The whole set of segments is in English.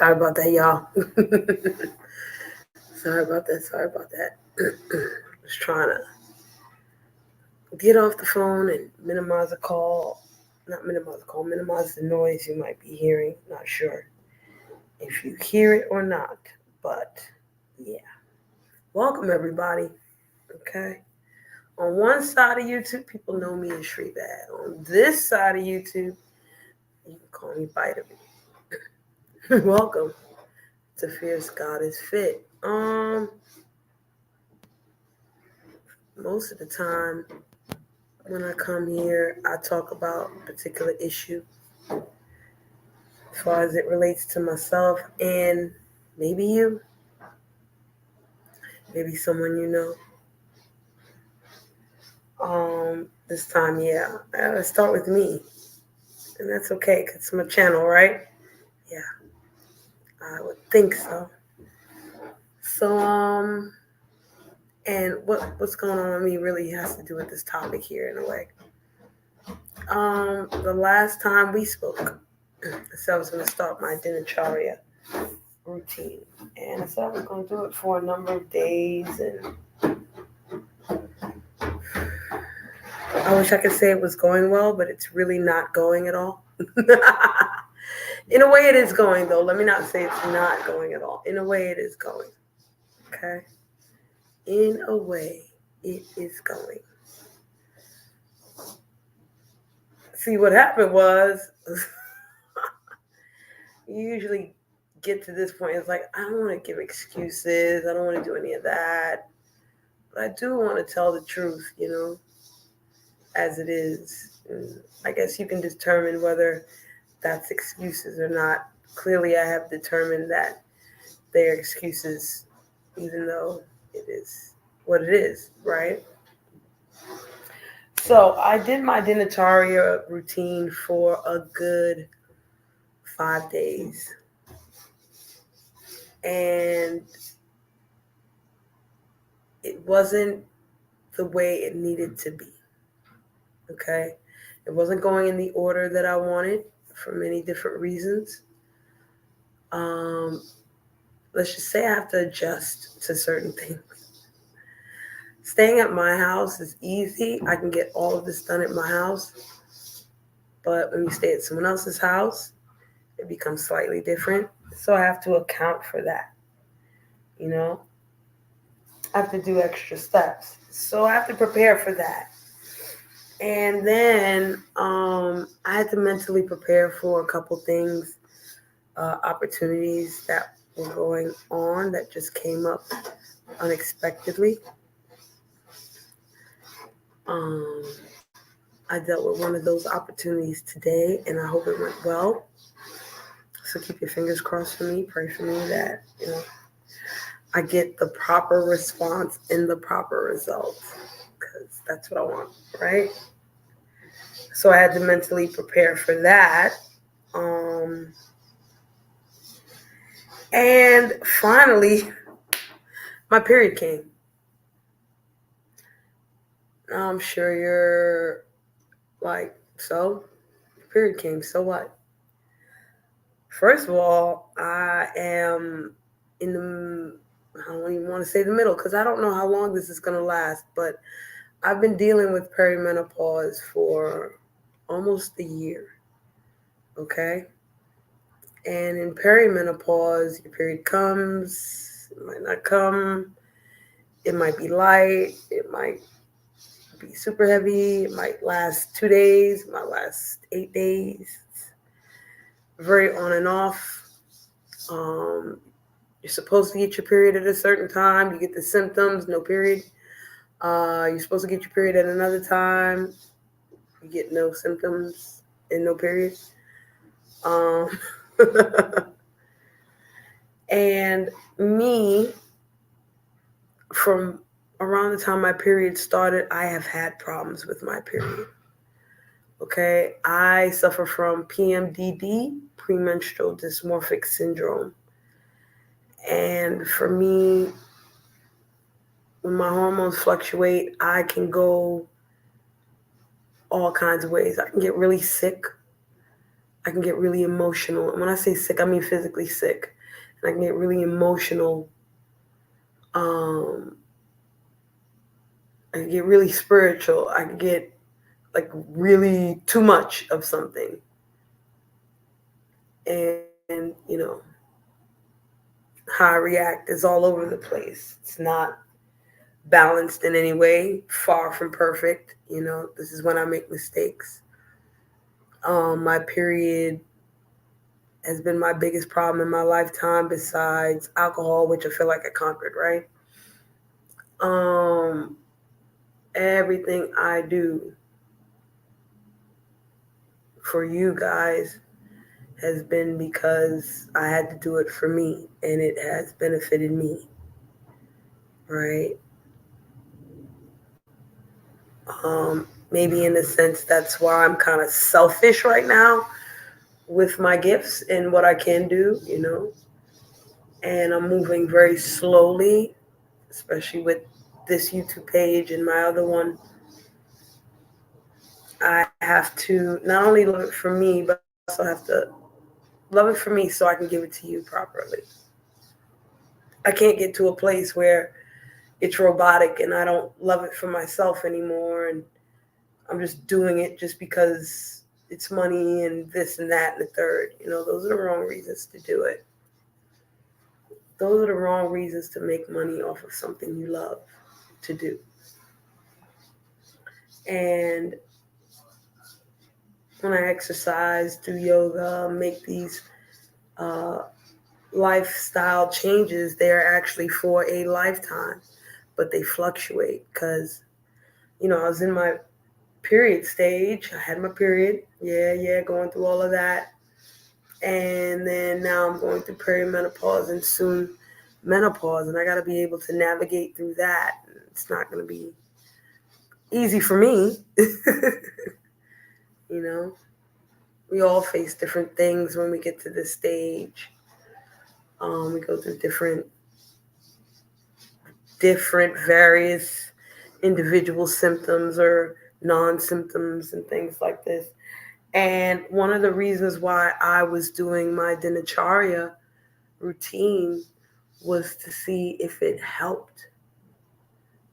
Sorry about that, y'all. Sorry about that. Sorry about that. Just trying to get off the phone and minimize the call. Not minimize the call, minimize the noise you might be hearing. Not sure if you hear it or not, but yeah. Welcome, everybody. Okay. On one side of YouTube, people know me as Shri Bad. On this side of YouTube, you can call me Vitamin. Welcome to Fierce God is Fit. Most of the time when I come here, I talk about a particular issue as far as it relates to myself and maybe you, maybe someone you know. This time, yeah, I gotta start with me, and that's okay because it's my channel, right? Yeah, I would think so. So, and what's going on with me really has to do with this topic here in a way. The last time we spoke, I said I was going to start my Dinacharya routine, and I said I was going to do it for a number of days, and I wish I could say it was going well, but it's really not going at all. In a way, it is going though. Let me not say it's not going at all. In a way, it is going. Okay. In a way, it is going. See, what happened was, you usually get to this point. It's like, I don't want to give excuses. I don't want to do any of that. But I do want to tell the truth, as it is. And I guess you can determine whether that's excuses or not. Clearly, I have determined that they're excuses, even though it is what it is, right? So I did my Dinacharya routine for a good 5 days. And it wasn't the way it needed to be. Okay? It wasn't going in the order that I wanted for many different reasons. Let's just say I have to adjust to certain things. Staying at my house is easy. I can get all of this done at my house. But when you stay at someone else's house, it becomes slightly different. So I have to account for that. I have to do extra steps. So I have to prepare for that. And then I had to mentally prepare for a couple things, opportunities that were going on that just came up unexpectedly. I dealt with one of those opportunities today, and I hope it went well. So keep your fingers crossed for me. Pray for me that I get the proper response and the proper results, because that's what I want, right? So I had to mentally prepare for that. And finally, my period came. Now I'm sure you're like, so? Your period came, so what? First of all, I am in the, I don't even want to say the middle, because I don't know how long this is going to last, but I've been dealing with perimenopause for almost a year, okay? And in perimenopause, your period comes, it might not come, it might be light, it might be super heavy, it might last 2 days, it might last 8 days, very on and off. You're supposed to get your period at a certain time, you get the symptoms, no period. You're supposed to get your period at another time, you get no symptoms and no period. And me, from around the time my period started, I have had problems with my period. Okay, I suffer from PMDD, premenstrual dysmorphic syndrome. And for me, when my hormones fluctuate, I can go all kinds of ways. I can get really sick. I can get really emotional. And when I say sick, I mean physically sick. And I can get really emotional. Um, I can get really spiritual. I can get like really too much of something. And, how I react is all over the place. It's not balanced in any way, far from perfect. This is when I make mistakes. My period has been my biggest problem in my lifetime besides alcohol, which I feel like I conquered, right? Um, Everything I do for you guys has been because I had to do it for me and it has benefited me, right? Maybe in a sense, that's why I'm kind of selfish right now with my gifts and what I can do. And I'm moving very slowly, especially with this YouTube page and my other one. I have to not only love it for me, but I also have to love it for me so I can give it to you properly. I can't get to a place where it's robotic and I don't love it for myself anymore and I'm just doing it just because it's money and this and that and the third. Those are the wrong reasons to do it. Those are the wrong reasons to make money off of something you love to do. And when I exercise, do yoga, make these uh, lifestyle changes, they're actually for a lifetime, but they fluctuate because, I was in my period stage. I had my period. Yeah, going through all of that. And then now I'm going through perimenopause and soon menopause, and I got to be able to navigate through that. It's not going to be easy for me. you know, we all face different things when we get to this stage. We go through different various individual symptoms or non-symptoms and things like this. And one of the reasons why I was doing my Dinacharya routine was to see if it helped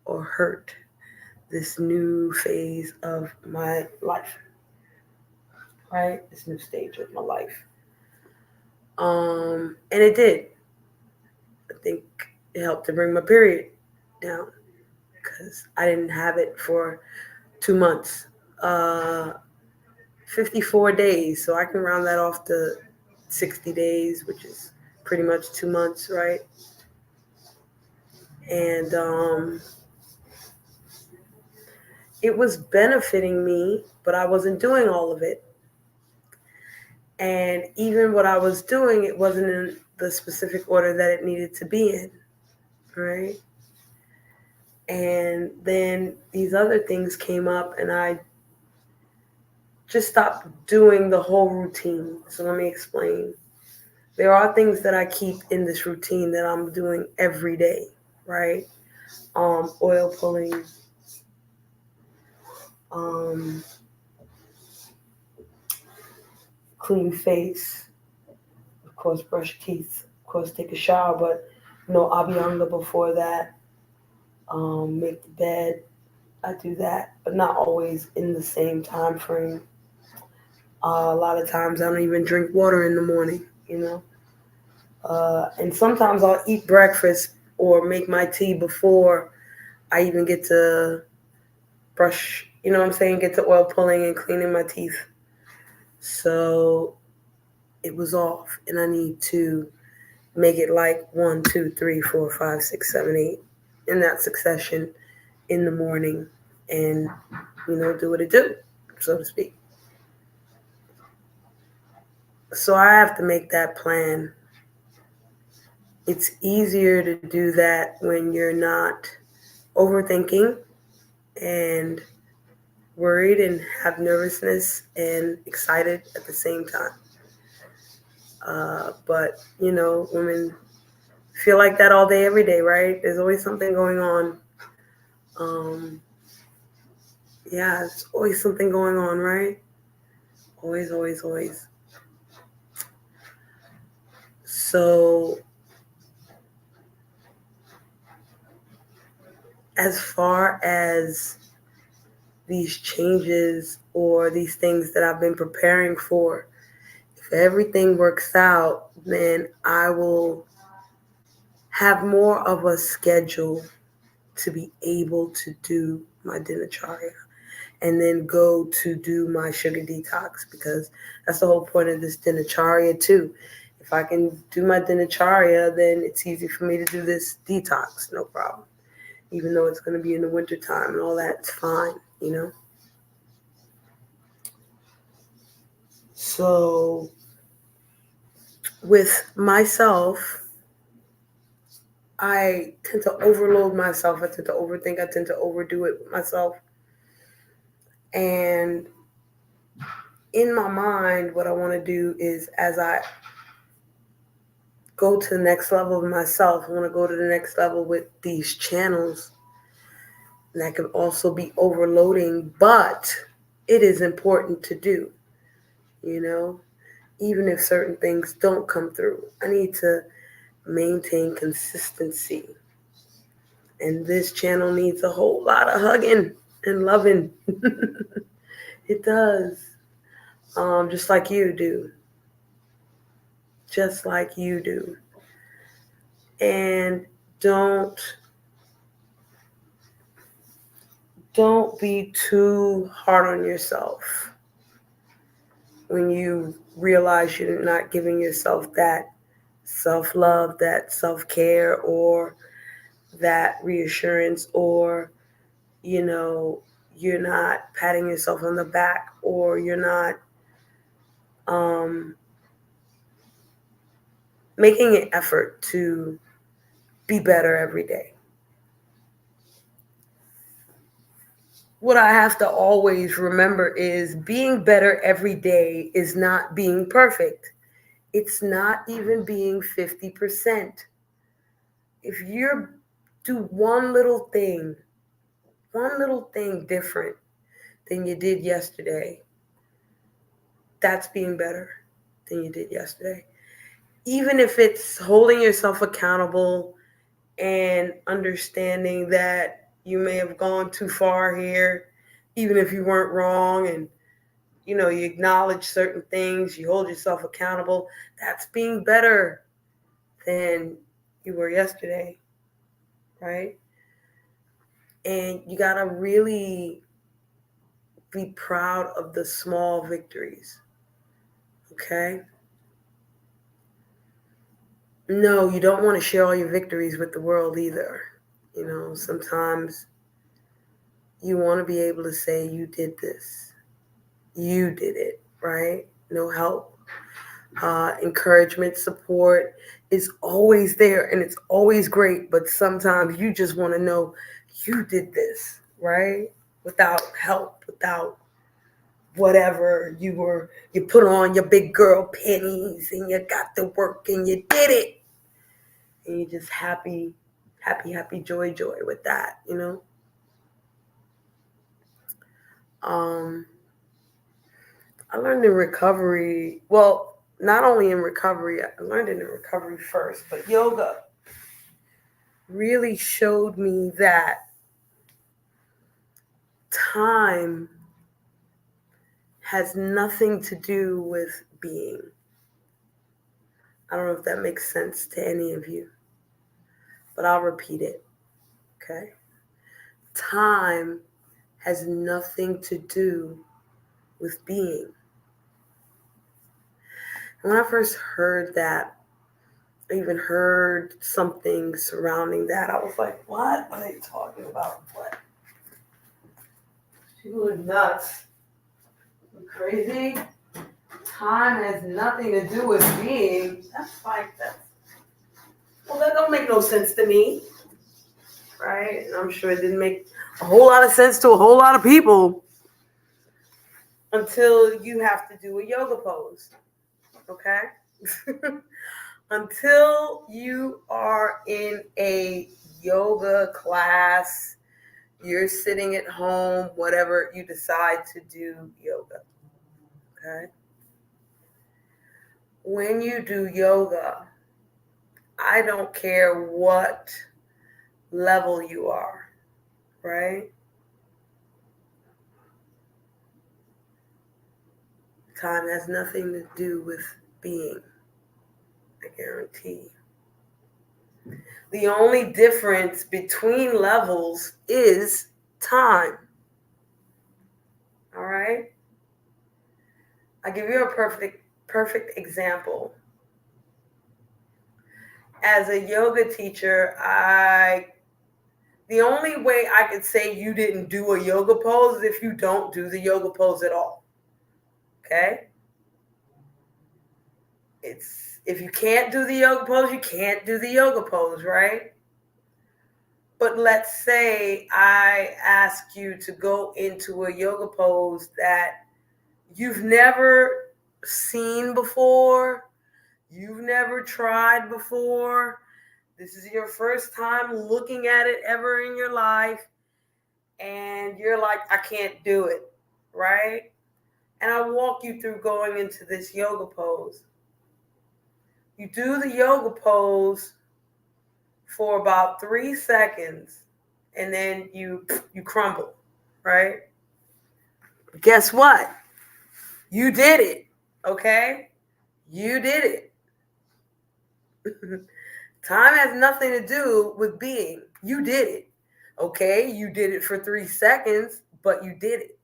or hurt this new phase of my life, right? This new stage of my life. And it did. I think it helped to bring my period down because I didn't have it for 2 months, 54 days. So I can round that off to 60 days, which is pretty much 2 months, right? And it was benefiting me, but I wasn't doing all of it. And even what I was doing, it wasn't in the specific order that it needed to be in, right? And then these other things came up, and I just stopped doing the whole routine. So let me explain. There are things that I keep in this routine that I'm doing every day, right? Oil pulling, um, clean face, of course, brush teeth, of course, take a shower, but abhyanga before that, make the bed. I do that, but not always in the same time frame. A lot of times I don't even drink water in the morning. And sometimes I'll eat breakfast or make my tea before I even get to brush, what I'm saying, get to oil pulling and cleaning my teeth. So it was off, and I need to make it like 1, 2, 3, 4, 5, 6, 7, 8 in that succession in the morning and, do what it do, so to speak. So I have to make that plan. It's easier to do that when you're not overthinking and worried and have nervousness and excited at the same time. But, women feel like that all day, every day, right? There's always something going on. Yeah, there's always something going on, right? Always, always, always. So, as far as these changes or these things that I've been preparing for, if everything works out, then I will have more of a schedule to be able to do my Dinacharya and then go to do my sugar detox, because that's the whole point of this Dinacharya too. If I can do my Dinacharya, then it's easy for me to do this detox, no problem. Even though it's going to be in the wintertime and all that, it's fine, you know? So, with myself, I tend to overload myself. I tend to overthink. I tend to overdo it with myself. And in my mind, what I want to do is, as I go to the next level of myself, I want to go to the next level with these channels. And that can also be overloading, but it is important to do, you know, even if certain things don't come through. I need to maintain consistency. And this channel needs a whole lot of hugging and loving. It does. Just like you do. Just like you do. And don't be too hard on yourself when you realize you're not giving yourself that self-love, that self-care, or that reassurance, or you're not patting yourself on the back, or you're not making an effort to be better every day. What I have to always remember is being better every day is not being perfect. It's not even being 50%. If you do one little thing different than you did yesterday, that's being better than you did yesterday. Even if it's holding yourself accountable and understanding that you may have gone too far here, even if you weren't wrong, and you acknowledge certain things, you hold yourself accountable, that's being better than you were yesterday, right? And you got to really be proud of the small victories, okay? No, you don't want to share all your victories with the world either. Sometimes you want to be able to say, you did this. You did it, right? No help. Encouragement, support is always there, and it's always great, but sometimes you just want to know you did this, right? Without help, without whatever, you put on your big girl panties and you got to work and you did it. And you're just happy, joy with that, I learned in recovery, well, not only in recovery, I learned it in recovery first, but yoga really showed me that time has nothing to do with being. I don't know if that makes sense to any of you, but I'll repeat it, okay? Time has nothing to do with being. And when I first heard that, I even heard something surrounding that, I was like, what are they talking about? What? People are nuts. You're crazy? Time has nothing to do with being. Well, that don't make no sense to me, right? And I'm sure it didn't make a whole lot of sense to a whole lot of people until you have to do a yoga pose, okay? Until you are in a yoga class, you're sitting at home, whatever you decide to do yoga, okay? When you do yoga, I don't care what level you are, right? Time has nothing to do with being, I guarantee. The only difference between levels is time. All right? I'll give you a perfect example. As a yoga teacher, the only way I could say you didn't do a yoga pose is if you don't do the yoga pose at all. Okay? It's if you can't do the yoga pose, you can't do the yoga pose, right? But let's say I ask you to go into a yoga pose that you've never seen before, you've never tried before. This is your first time looking at it ever in your life, and you're like, I can't do it, right? And I walk you through going into this yoga pose. You do the yoga pose for about 3 seconds, and then you crumble, right? Guess what? You did it, okay? You did it. Time has nothing to do with being. You did it. Okay, you did it for 3 seconds, but you did it.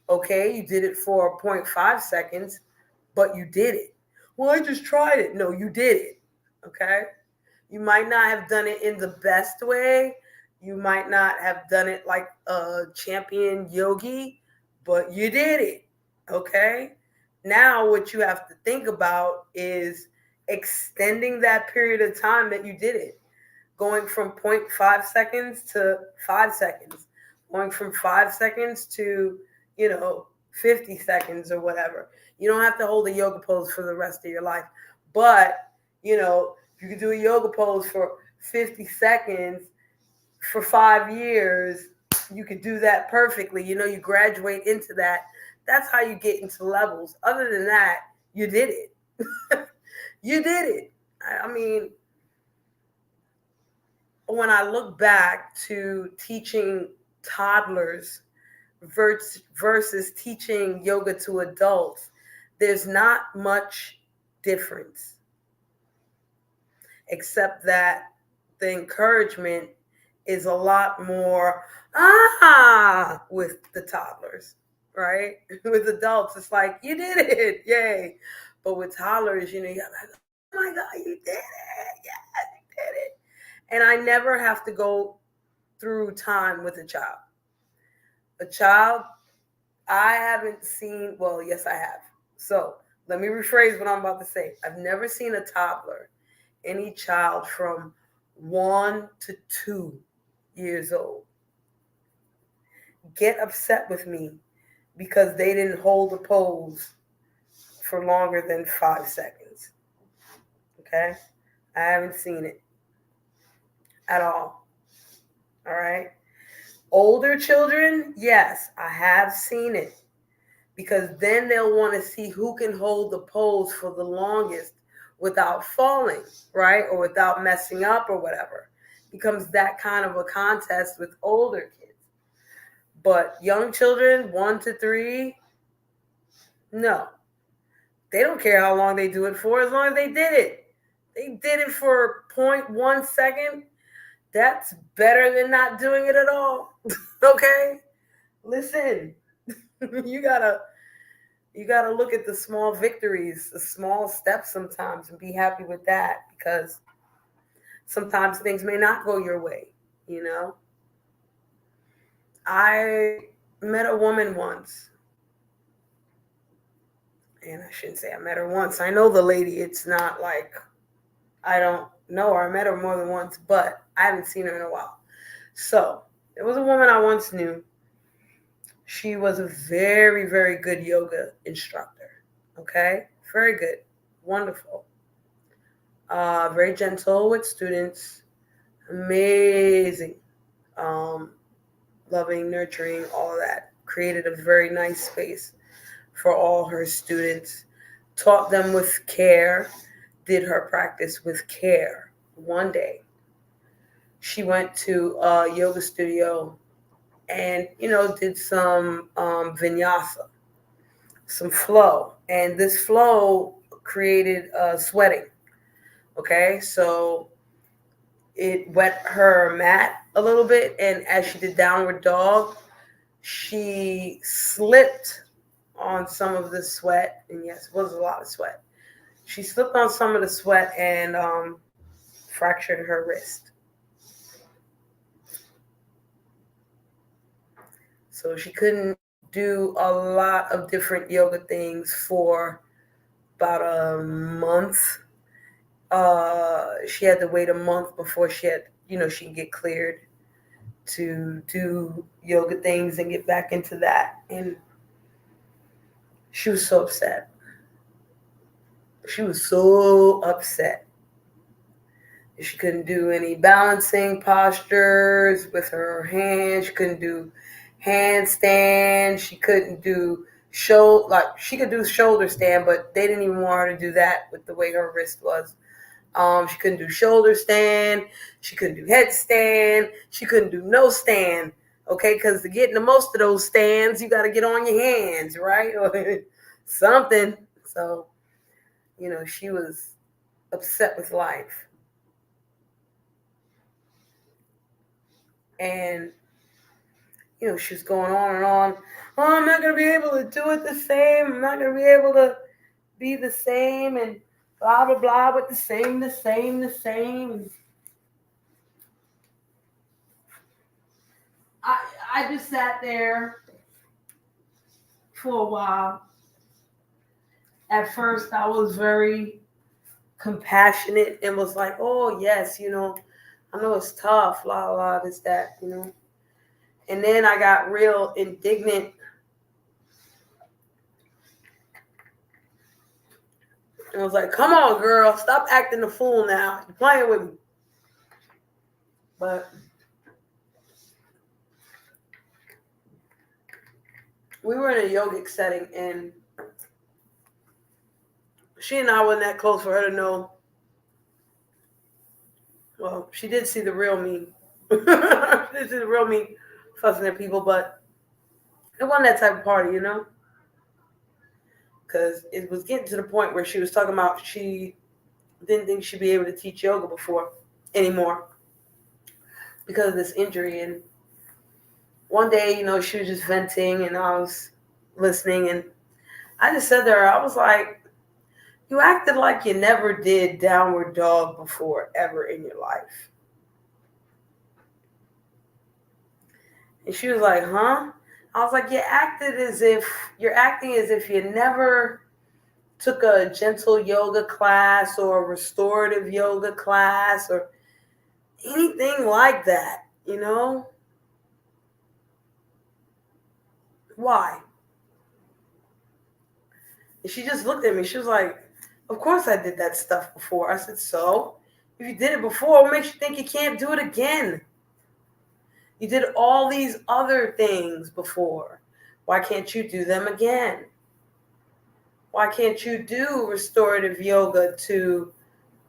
Okay, you did it for 0.5 seconds, but you did it. Well, I just tried it. No, you did it. Okay? You might not have done it in the best way. You might not have done it like a champion yogi, but you did it. Okay? Now, what you have to think about is extending that period of time that you did it, going from 0.5 seconds to 5 seconds, going from 5 seconds to, 50 seconds or whatever. You don't have to hold a yoga pose for the rest of your life. But, if you could do a yoga pose for 50 seconds for 5 years, you could do that perfectly. You graduate into that. That's how you get into levels. Other than that, you did it. You did it. I mean, when I look back to teaching toddlers versus teaching yoga to adults, there's not much difference, except that the encouragement is a lot more with the toddlers, right? With adults, it's like, you did it, yay. But with toddlers, you're like, oh my God, you did it, yes, you did it. And I never have to go through time with a child. A child, I haven't seen, well, yes, I have. So let me rephrase what I'm about to say. I've never seen a toddler, any child from 1 to 2 years old, get upset with me because they didn't hold a pose for longer than 5 seconds. Okay? I haven't seen it at all. All right? Older children, yes, I have seen it, because then they'll want to see who can hold the pose for the longest without falling, right? Or without messing up or whatever. It becomes that kind of a contest with older kids. But young children, 1 to 3, no. They don't care how long they do it for, as long as they did it. They did it for 0.1 second. That's better than not doing it at all. Okay? Listen, you gotta look at the small victories, the small steps sometimes, and be happy with that, because sometimes things may not go your way. I met a woman once, and I shouldn't say I met her once. I know the lady. It's not like I don't know her. I met her more than once, but I haven't seen her in a while. So there was a woman I once knew. She was a very, very good yoga instructor. Okay? Very good. Wonderful. Very gentle with students. Amazing. Loving, nurturing, all of that. Created a very nice space for all her students. Taught them with care. Did her practice with care. one day she went to a yoga studio and did some vinyasa, some flow, and this flow created sweating. Okay, so it wet her mat a little bit, and as she did downward dog, she slipped on some of the sweat, and yes, it was a lot of sweat. She slipped on some of the sweat and fractured her wrist. So she couldn't do a lot of different yoga things for about a month. She had to wait a month before she could get cleared to do yoga things and get back into that. And she was so upset. She was so upset. She couldn't do any balancing postures with her hands. She couldn't do handstands. She couldn't do she could do shoulder stand, but they didn't even want her to do that with the way her wrist was. She couldn't do shoulder stand. She couldn't do headstand. She couldn't do no stand. Okay, because to get into most of those stands, you got to get on your hands, right? Or something. So, she was upset with life. And, she was going on and on. Oh, I'm not going to be able to do it the same. I'm not going to be able to be the same and blah, blah, blah, with the same. I just sat there for a while. At first, I was very compassionate and was like, oh, yes, I know it's tough, blah, blah, this, that, And then I got real indignant. And I was like, come on, girl, stop acting the fool now. You're playing with me. But we were in a yogic setting, and she and I wasn't that close for her to know. Well, she did see the real me. She did see the real me fussing at people, but it wasn't that type of party, Because it was getting to the point where she was talking about she didn't think she'd be able to teach yoga anymore because of this injury. And one day, she was just venting, and I was listening, and I just said to her, I was like, you acted like you never did downward dog before ever in your life. And she was like, huh? I was like, you're acting as if you never took a gentle yoga class or a restorative yoga class or anything like that, Why? And she just looked at me. She was like, of course I did that stuff before. I said, so? If you did it before, what makes you think you can't do it again? You did all these other things before. Why can't you do them again? Why can't you do restorative yoga to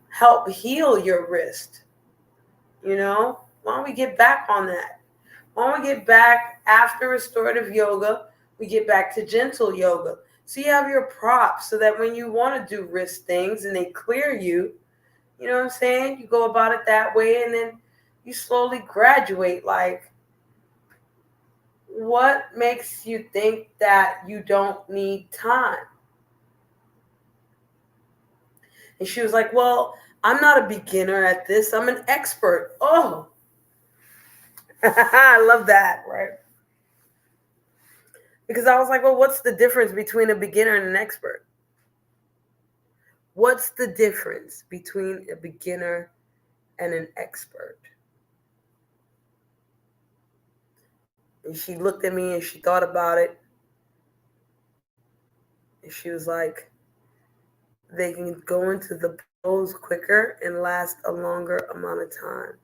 help heal your wrist? Why don't we get back on that? Why don't we get back after restorative yoga, we get back to gentle yoga. So you have your props so that when you want to do wrist things and they clear you, you know what I'm saying? You go about it that way, and then you slowly graduate. Like, what makes you think that you don't need time? And she was like, well, I'm not a beginner at this. I'm an expert. Oh, I love that, right? Because I was like, well, what's the difference between a beginner and an expert? What's the difference between a beginner and an expert? And she looked at me and she thought about it. And she was like, they can go into the pose quicker and last a longer amount of time.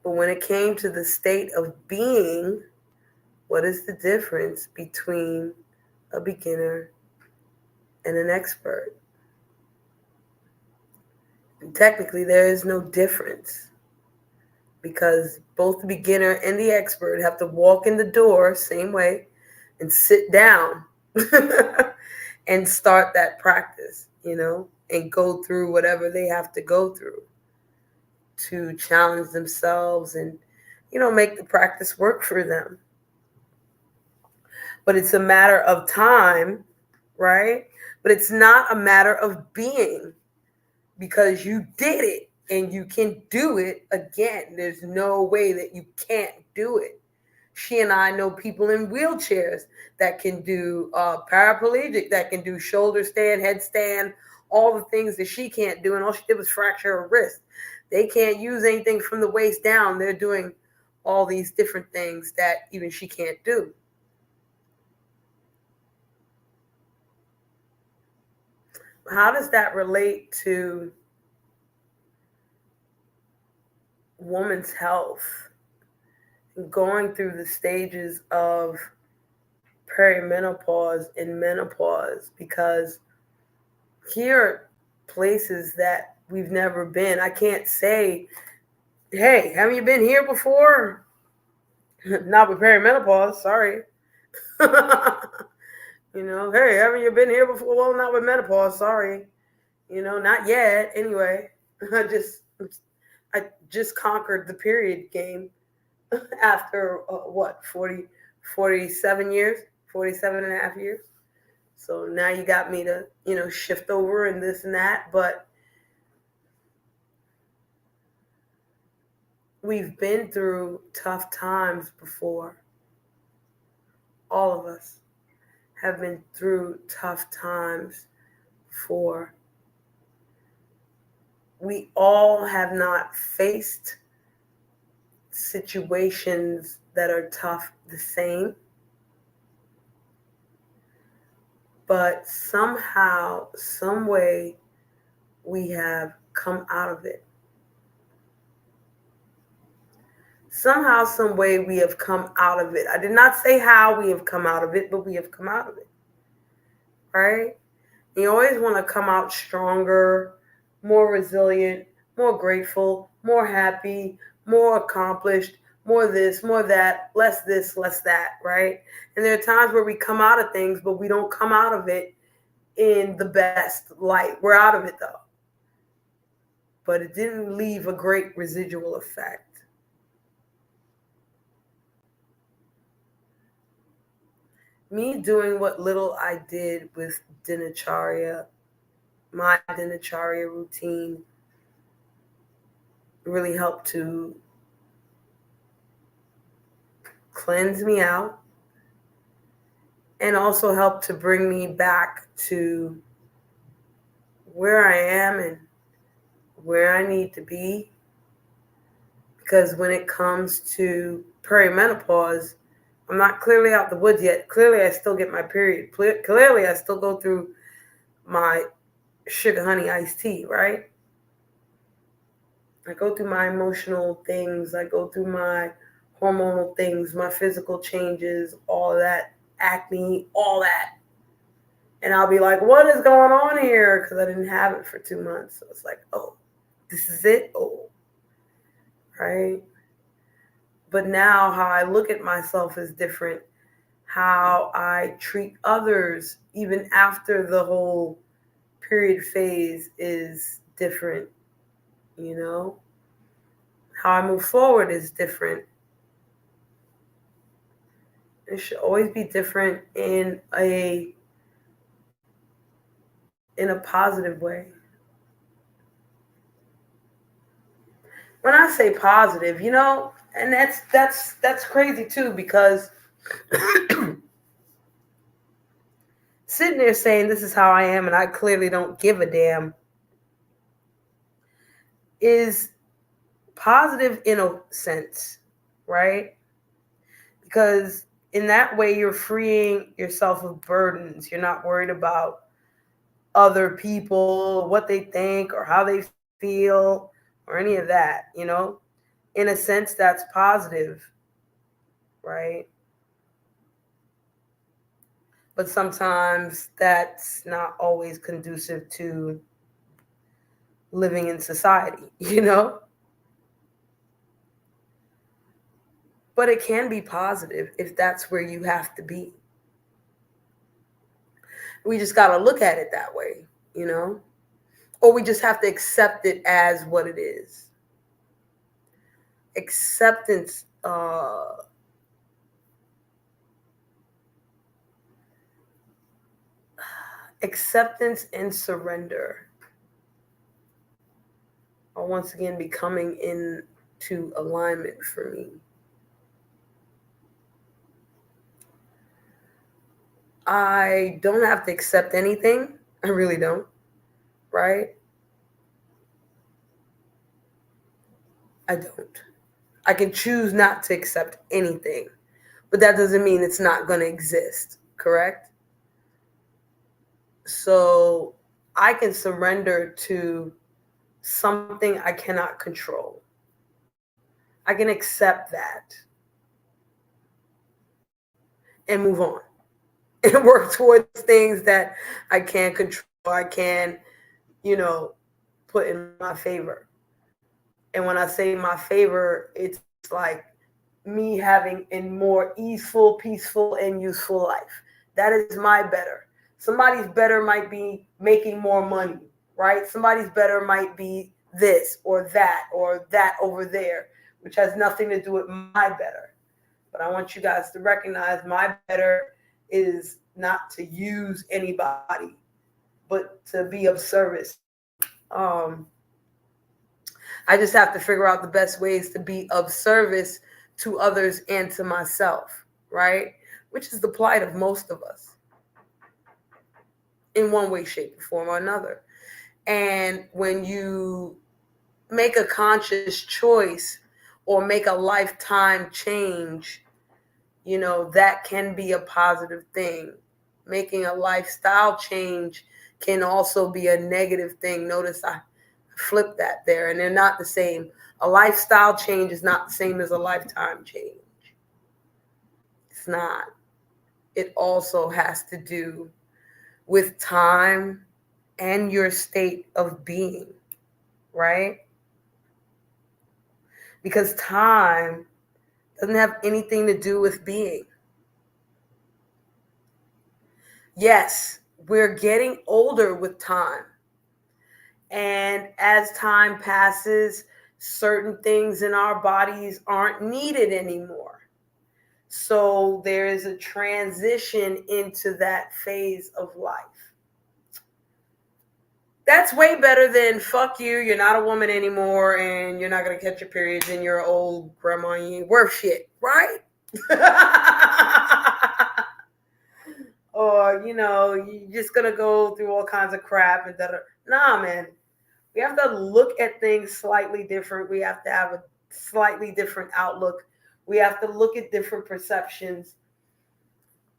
But when it came to the state of being, what is the difference between a beginner and an expert? Technically, there is no difference because both the beginner and the expert have to walk in the door same way and sit down and start that practice, and go through whatever they have to go through to challenge themselves and, make the practice work for them. But it's a matter of time, right? But it's not a matter of being, because you did it and you can do it again. There's no way that you can't do it. She and I know people in wheelchairs that can do paraplegic, that can do shoulder stand, headstand, all the things that she can't do. And all she did was fracture her wrist. They can't use anything from the waist down. They're doing all these different things that even she can't do. How does that relate to woman's health, going through the stages of perimenopause and menopause? Because here are places that we've never been. I can't say, hey, haven't you been here before? Not with perimenopause, sorry. Hey, haven't you been here before? Well, not with menopause, sorry. Not yet. Anyway, I just I just conquered the period game after what, 47 years, 47 and a half years. So now you got me to, shift over and this and that. But we've been through tough times before. All of us have been through tough times before. We all have not faced situations that are tough the same, but somehow, some way, we have come out of it. Somehow, some way, we have come out of it. I did not say how we have come out of it, but we have come out of it. Right? You always want to come out stronger, more resilient, more grateful, more happy, more accomplished, more this, more that, less this, less that, right? And there are times where we come out of things, but we don't come out of it in the best light. We're out of it though. But it didn't leave a great residual effect. Me doing what little I did with Dinacharya, my Dinacharya routine, really helped to cleanse me out and also helped to bring me back to where I am and where I need to be. Because when it comes to perimenopause, I'm not clearly out the woods yet. Clearly, I still get my period. Clearly, I still go through my sugar honey iced tea, right? I go through my emotional things. I go through my hormonal things, my physical changes, all of that, acne, all that. And I'll be like, what is going on here? Because I didn't have it for 2 months. So it's like, oh, this is it? Oh, right? But now how I look at myself is different. How I treat others, even after the whole period phase, is different. How I move forward is different. It should always be different in a positive way. When I say positive, and that's crazy too, because sitting there saying this is how I am and I clearly don't give a damn is positive in a sense, right? Because in that way you're freeing yourself of burdens. You're not worried about other people, what they think or how they feel or any of that, In a sense, that's positive, right? But sometimes that's not always conducive to living in society, you know? But it can be positive if that's where you have to be. We just got to look at it that way, you know? Or we just have to accept it as what it is. Acceptance, acceptance and surrender are once again becoming into alignment for me. I don't have to accept anything. I really don't, right? I don't. I can choose not to accept anything, but that doesn't mean it's not going to exist, correct? So I can surrender to something I cannot control. I can accept that and move on and work towards things that I can control, I can, you know, put in my favor. And when I say my favor, it's like me having a more easeful, peaceful, and useful life. That is my better. Somebody's better might be making more money, right? Somebody's better might be this or that over there, which has nothing to do with my better. But I want you guys to recognize my better is not to use anybody, but to be of service. Um, I just have to figure out the best ways to be of service to others and to myself, right? Which is the plight of most of us in one way, shape, or form or another. And when you make a conscious choice or make a lifetime change, you know, that can be a positive thing. Making a lifestyle change can also be a negative thing. Notice I flip that there, and they're not the same. A lifestyle change is not the same as a lifetime change. It's not. It also has to do with time and your state of being, right? Because time doesn't have anything to do with being. Yes, we're getting older with time. And as time passes, certain things in our bodies aren't needed anymore. So there is a transition into that phase of life. That's way better than fuck you, you're not a woman anymore, and you're not going to catch your periods, and you're old grandma, and you ain't worth shit, right? Or, you know, you're just going to go through all kinds of crap. And nah, man. We have to look at things slightly different. We have to have a slightly different outlook. We have to look at different perceptions.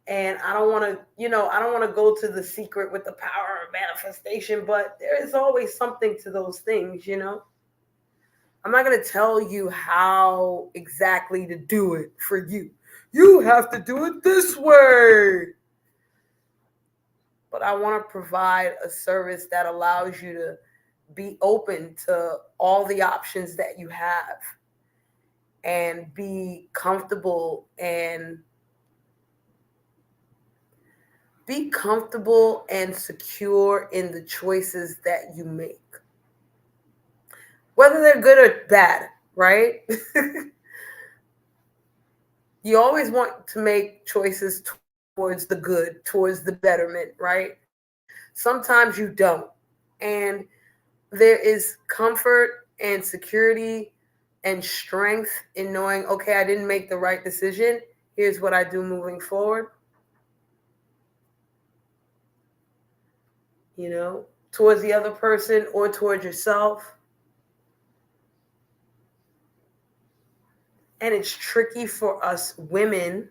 And I don't want to, I don't want to go to the secret with the power of manifestation, but there is always something to those things, you know. I'm not going to tell you how exactly to do it for you. You have to do it this way. But I want to provide a service that allows you to be open to all the options that you have and be comfortable and secure in the choices that you make, whether they're good or bad, right? You always want to make choices towards the good, towards the betterment, right? Sometimes you don't. And there is comfort and security and strength in knowing, okay, I didn't make the right decision. Here's what I do moving forward. You know, towards the other person or towards yourself. And it's tricky for us women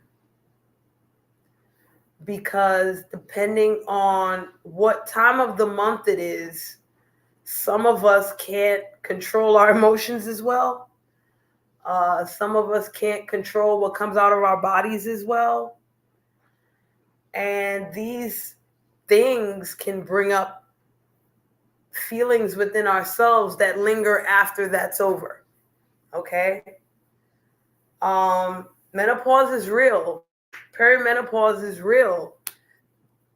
because depending on what time of the month it is, some of us can't control our emotions as well. Some of us can't control what comes out of our bodies as well. And these things can bring up feelings within ourselves that linger after that's over. Okay? Menopause is real. Perimenopause is real.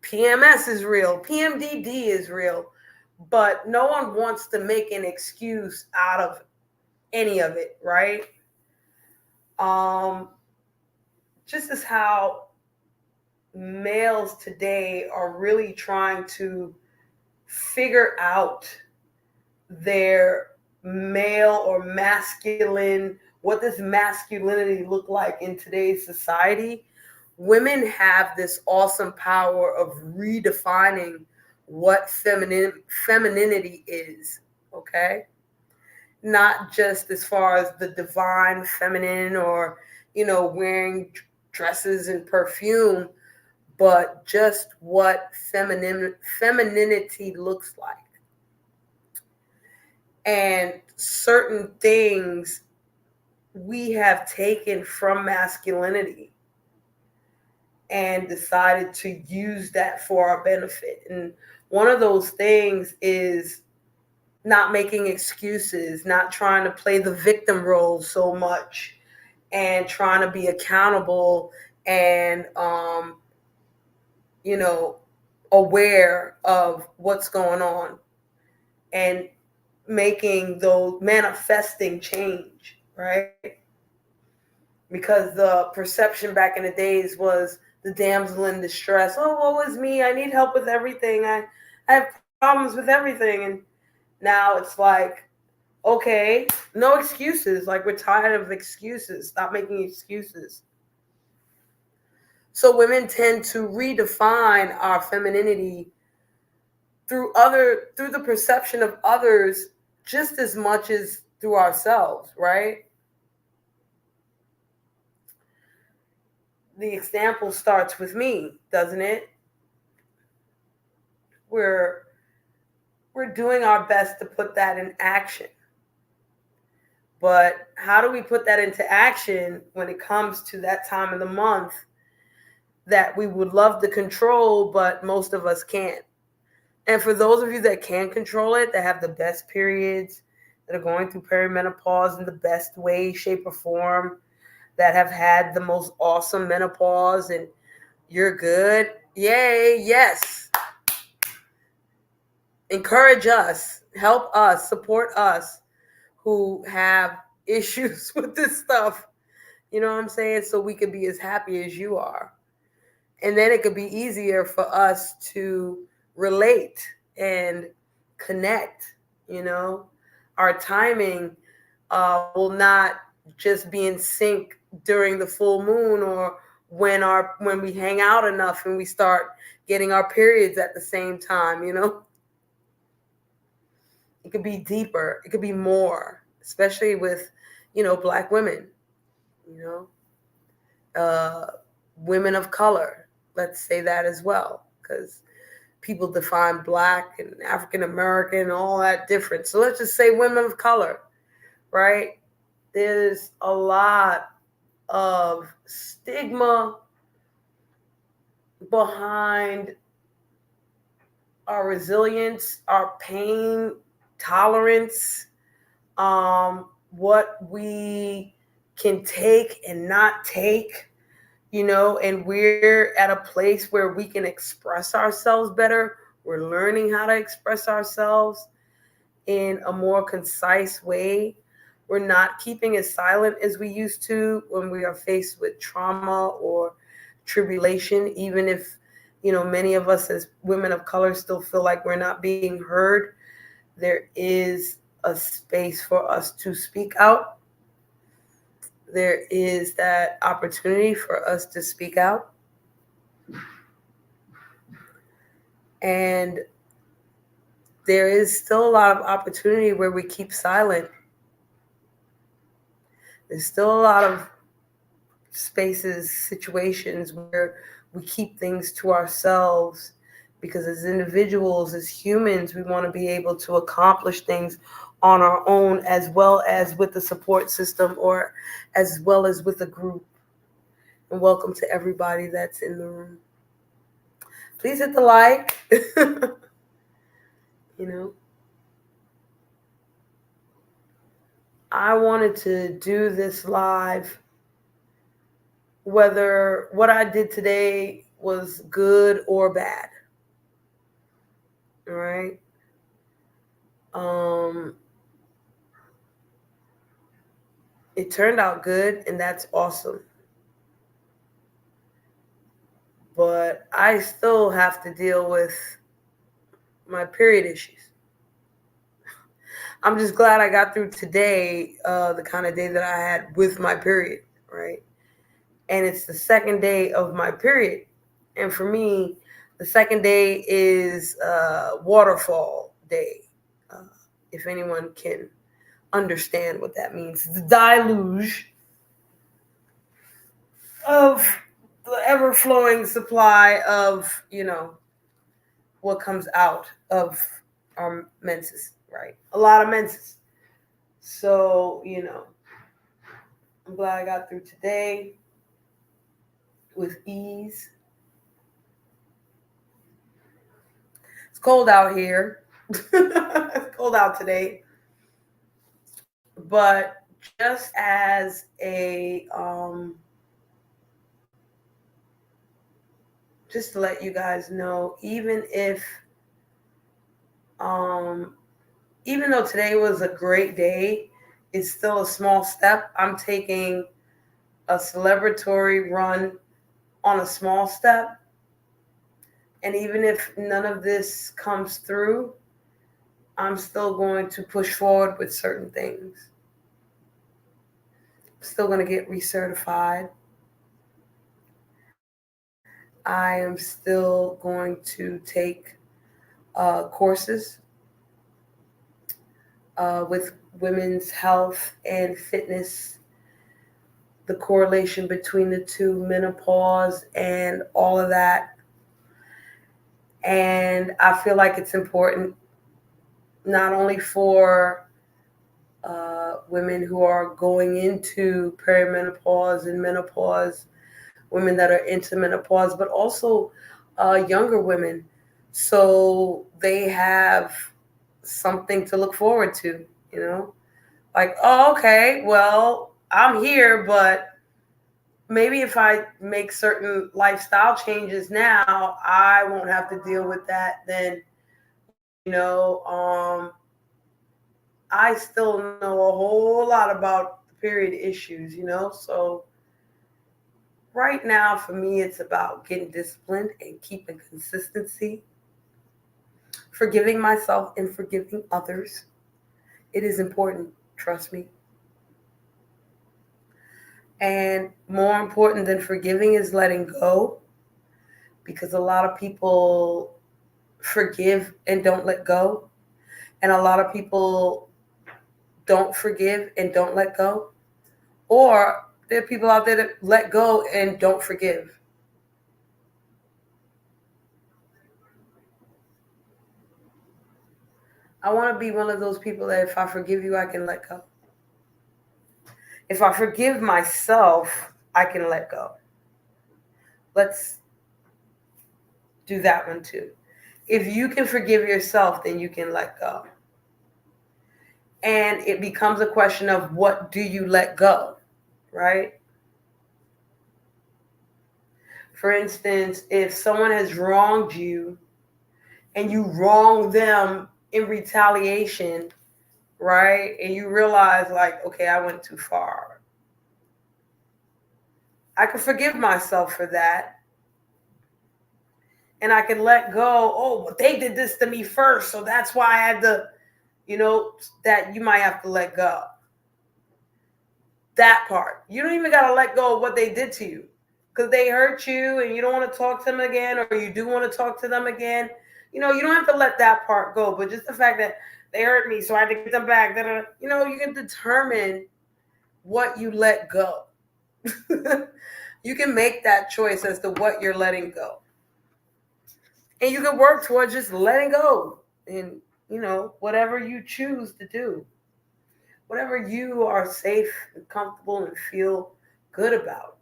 PMS is real. PMDD is real. But no one wants to make an excuse out of any of it, right? Um, just as how males today are really trying to figure out their male or masculine, what does masculinity look like in today's society? Women have this awesome power of redefining what femininity is, okay? Not just as far as the divine feminine or, wearing dresses and perfume, but just what femininity looks like. And certain things we have taken from masculinity and decided to use that for our benefit. And one of those things is not making excuses, not trying to play the victim role so much, and trying to be accountable and, aware of what's going on and manifesting change, right? Because the perception back in the days was the damsel in distress. Oh, woe is me. I need help with everything. I have problems with everything. And now it's like, okay, no excuses. Like, we're tired of excuses. Stop making excuses. So women tend to redefine our femininity through the perception of others just as much as through ourselves, right? The example starts with me, doesn't it? We're doing our best to put that in action. But how do we put that into action when it comes to that time of the month that we would love to control, but most of us can't? And for those of you that can control it, that have the best periods, that are going through perimenopause in the best way, shape, or form, that have had the most awesome menopause and you're good, yay, yes. Encourage us, help us, support us who have issues with this stuff. You know what I'm saying? So we could be as happy as you are. And then it could be easier for us to relate and connect, Our timing will not just be in sync during the full moon or when we hang out enough and we start getting our periods at the same time, It could be deeper. It could be more, especially with, Black women, women of color. Let's say that as well, because people define Black and African American, all that different. So let's just say women of color, right? There's a lot of stigma behind our resilience, our pain tolerance, what we can take and not take, and we're at a place where we can express ourselves better. We're learning how to express ourselves in a more concise way. We're not keeping as silent as we used to when we are faced with trauma or tribulation, even if, many of us as women of color still feel like we're not being heard. There is a space for us to speak out. There is that opportunity for us to speak out. And there is still a lot of opportunity where we keep silent. There's still a lot of spaces, situations where we keep things to ourselves because as individuals, as humans, we want to be able to accomplish things on our own as well as with the support system or as well as with a group. And welcome to everybody that's in the room. Please hit the like, I wanted to do this live, whether what I did today was good or bad. All right. Um, it turned out good, and that's awesome. But I still have to deal with my period issues. I'm just glad I got through today, the kind of day that I had with my period, right? And it's the second day of my period. And for me, the second day is waterfall day, uh, if anyone can understand what that means. The deluge of the ever flowing supply of, what comes out of our menses, right? A lot of menses. So, I'm glad I got through today with ease. It's cold out here. It's cold out today. But just as just to let you guys know, um, even though today was a great day, it's still a small step. I'm taking a celebratory run on a small step. And even if none of this comes through, I'm still going to push forward with certain things. I'm still going to get recertified. I am still going to take courses with women's health and fitness, the correlation between the two, menopause, and all of that. And I feel like it's important not only for women who are going into perimenopause and menopause, women that are into menopause, but also younger women. So they have something to look forward to, Like, oh, okay, well, I'm here, but maybe if I make certain lifestyle changes now, I won't have to deal with that then. You know, um, I still know a whole lot about the period issues, So right now, for me, it's about getting disciplined and keeping consistency, forgiving myself and forgiving others. It is important, trust me. And more important than forgiving is letting go, because a lot of people forgive and don't let go. And a lot of people don't forgive and don't let go. Or there are people out there that let go and don't forgive. I want to be one of those people that if I forgive you, I can let go. If I forgive myself, I can let go. Let's do that one too. If you can forgive yourself, then you can let go. And it becomes a question of what do you let go, right? For instance, if someone has wronged you and you wrong them in retaliation, right? And you realize, like, okay, I went too far. I can forgive myself for that. And I can let go. Oh, but they did this to me first. So that's why I had to, that you might have to let go. That part. You don't even got to let go of what they did to you because they hurt you and you don't want to talk to them again, or you do want to talk to them again. You don't have to let that part go. But just the fact that they hurt me, so I had to get them back. You can determine what you let go. You can make that choice as to what you're letting go. And you can work towards just letting go and, whatever you choose to do, whatever you are safe and comfortable and feel good about,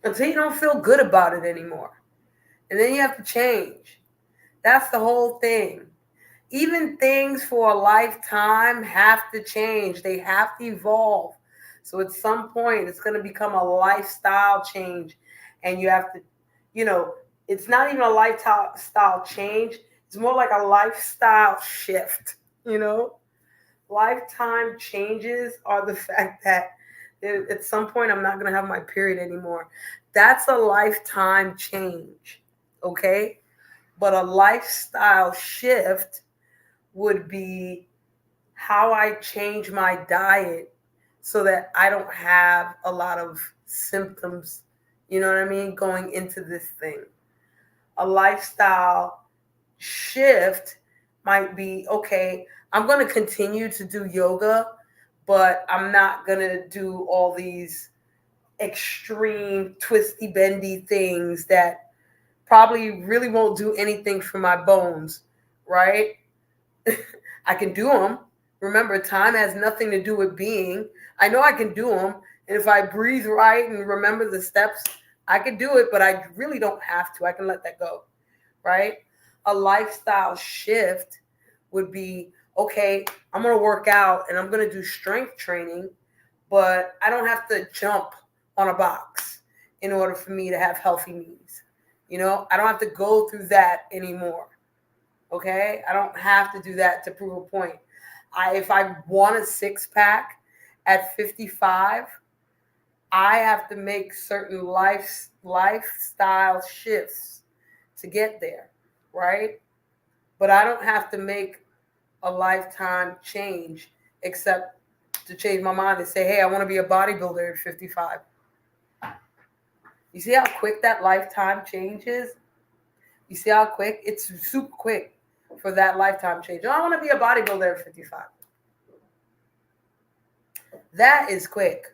until you don't feel good about it anymore. And then you have to change. That's the whole thing. even things for a lifetime have to change. They have to evolve. So at some point, it's going to become a lifestyle change. And you have to, you know, it's not even a lifestyle change. It's more like a lifestyle shift, you know? Lifetime changes are the fact that at some point I'm not going to have my period anymore. That's a lifetime change, okay? But a lifestyle shift would be how I change my diet so that I don't have a lot of symptoms, you know what I mean, going into this thing. A lifestyle shift might be okay, I'm going to continue to do yoga, but I'm not going to do all these extreme, twisty, bendy things that probably really won't do anything for my bones, right? I can do them. Remember, time has nothing to do with being. I know I can do them. And if I breathe right and remember the steps, I can do it, but I really don't have to. I can let that go, right? A lifestyle shift would be okay, I'm going to work out and I'm going to do strength training, but I don't have to jump on a box in order for me to have healthy knees. You know, I don't have to go through that anymore. Okay, I don't have to do that to prove a point. If I want a six pack at 55, I have to make certain lifestyle shifts to get there, right? But I don't have to make a lifetime change except to change my mind and say, hey, I want to be a bodybuilder at 55. You see how quick that lifetime change is? You see how quick? It's super quick for that lifetime change. Oh, I want to be a bodybuilder at 55. That is quick.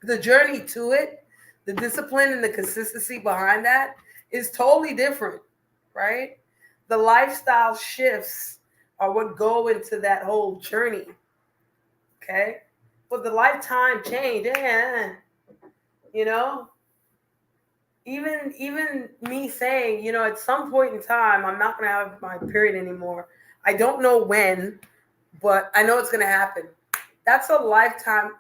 The journey to it, the discipline and the consistency behind that is totally different, right? The lifestyle shifts are what go into that whole journey, okay? But the lifetime change, you know, even me saying, you know, at some point in time, I'm not going to have my period anymore. I don't know when, but I know it's going to happen. That's a lifetime.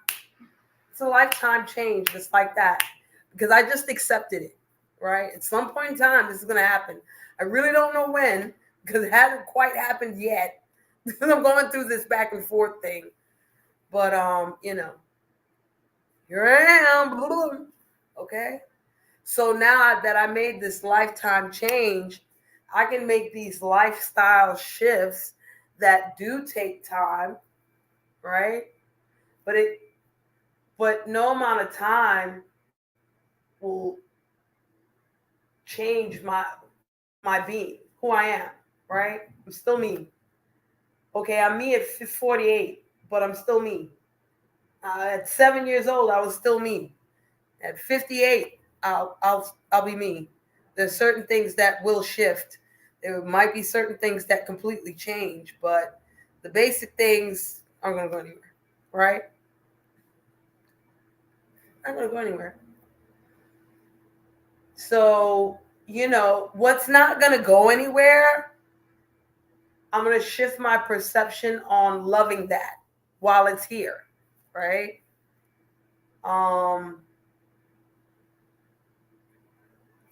It's a lifetime change, just like that, because I just accepted it, right? At some point in time, this is going to happen. I really don't know when, because it hasn't quite happened yet. I'm going through this back and forth thing, but you know, here I am. Okay. So now that I made this lifetime change, I can make these lifestyle shifts that do take time, right? But no amount of time will change my being, who I am, right? I'm still me. Okay, I'm me at 48, but I'm still me. At 7 years old, I was still me. At 58, I'll be me. There's certain things that will shift. There might be certain things that completely change, but the basic things aren't going to go anywhere, right? Not going to go anywhere. So, you know, what's not going to go anywhere, I'm going to shift my perception on loving that while it's here, right? Um,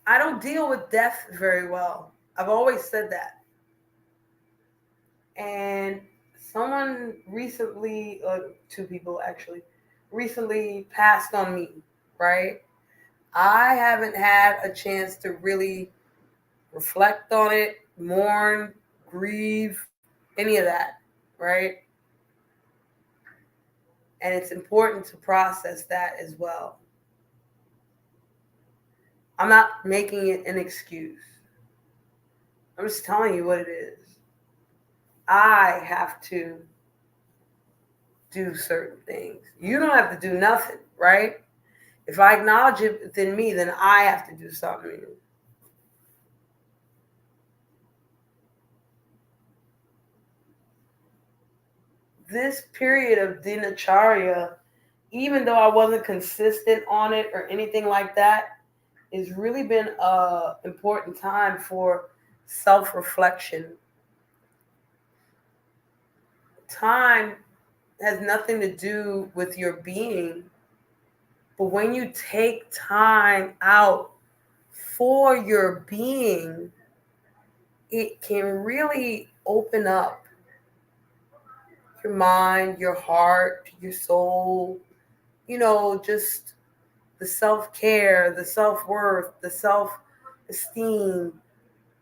I don't deal with death very well. I've always said that. And someone recently, two people actually, recently passed on me, right? I haven't had a chance to really reflect on it, mourn, grieve, any of that, right? And it's important to process that as well. I'm not making it an excuse. I'm just telling you what it is. I have to do certain things. You don't have to do nothing, right? If I acknowledge it within me, then I have to do something. This period of Dinacharya, even though I wasn't consistent on it or anything like that, has really been a important time for self-reflection. time has nothing to do with your being, but when you take time out for your being, it can really open up your mind, your heart, your soul, just the self care, the self worth, the self esteem,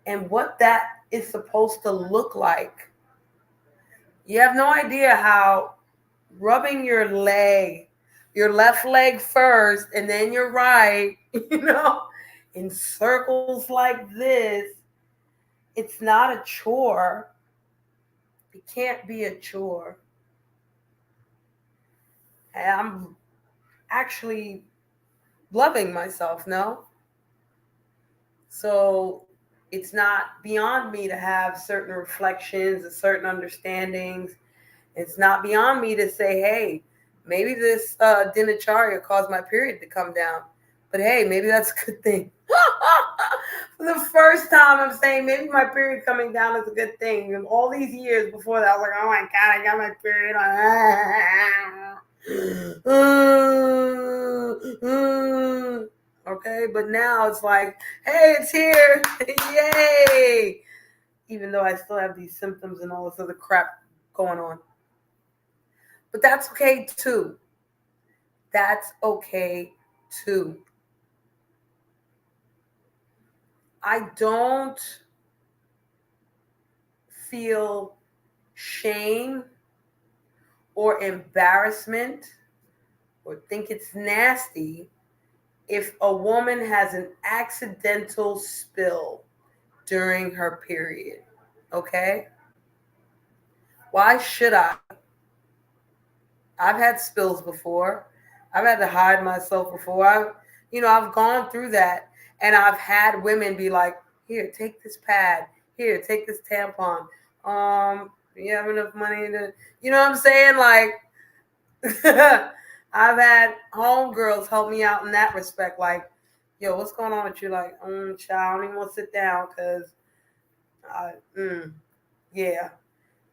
and what that is supposed to look like. You have no idea how rubbing your left leg first, and then your right, in circles like this, it's not a chore. It can't be a chore. And I'm actually loving myself, no? So it's not beyond me to have certain reflections and certain understandings. It's not beyond me to say, hey, maybe this Dinacharya caused my period to come down. But hey, maybe that's a good thing. For the first time, I'm saying maybe my period coming down is a good thing. And all these years before that, I was like, oh my God, I got my period. Okay, but now it's like, hey, it's here. Yay. Even though I still have these symptoms and all this other crap going on. But that's okay too. That's okay too. I don't feel shame or embarrassment or think it's nasty if a woman has an accidental spill during her period. Okay? Why should I? I've had spills before. I've had to hide myself before. I've gone through that, and I've had women be like, "Here, take this pad. Here, take this tampon. Do you have enough money to?" You know what I'm saying? Like, I've had homegirls help me out in that respect. Like, yo, what's going on with you? Like, child, I don't even want to sit down because, yeah.